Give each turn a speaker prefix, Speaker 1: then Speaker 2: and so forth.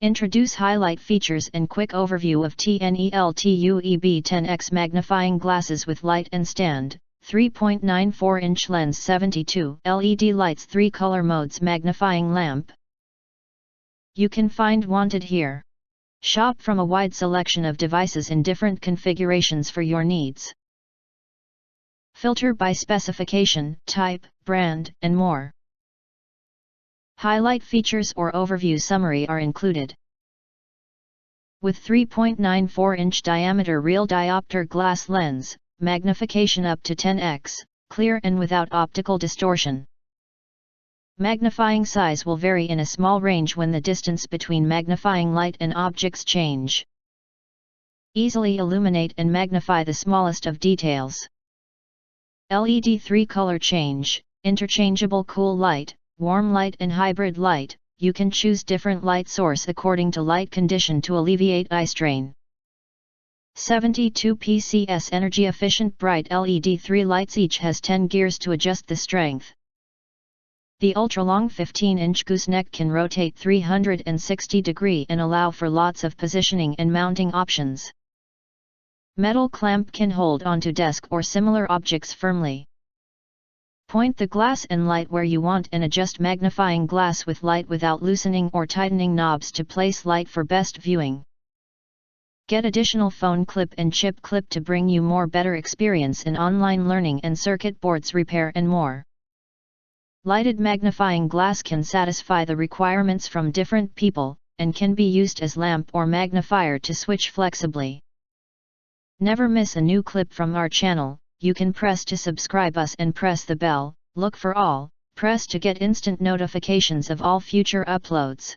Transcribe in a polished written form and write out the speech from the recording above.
Speaker 1: Introduce highlight features and quick overview of TNELTUEB 10X Magnifying Glasses with light and stand, 3.94-inch lens 72 LED lights 3 color modes magnifying lamp. You can find wanted here. Shop from a wide selection of devices in different configurations for your needs. Filter by specification, type, brand, and more. Highlight features or overview summary are included. With 3.94-inch diameter real diopter glass lens, magnification up to 10x, clear and without optical distortion. Magnifying size will vary in a small range when the distance between magnifying light and objects change. Easily illuminate and magnify the smallest of details. LED 3-color change, interchangeable cool light, warm light and hybrid light. You can choose different light source according to light condition to alleviate eye strain. 72 pcs energy efficient bright LED 3 lights, each has 10 gears to adjust the strength. The ultra-long 15-inch gooseneck can rotate 360 degrees and allow for lots of positioning and mounting options. Metal clamp can hold onto desk or similar objects firmly. Point the glass and light where you want and adjust magnifying glass with light without loosening or tightening knobs to place light for best viewing. Get additional phone clip and chip clip to bring you more better experience in online learning and circuit boards repair and more. Lighted magnifying glass can satisfy the requirements from different people, and can be used as lamp or magnifier to switch flexibly. Never miss a new clip from our channel. You can press to subscribe us and press the bell, look for all, press to get instant notifications of all future uploads.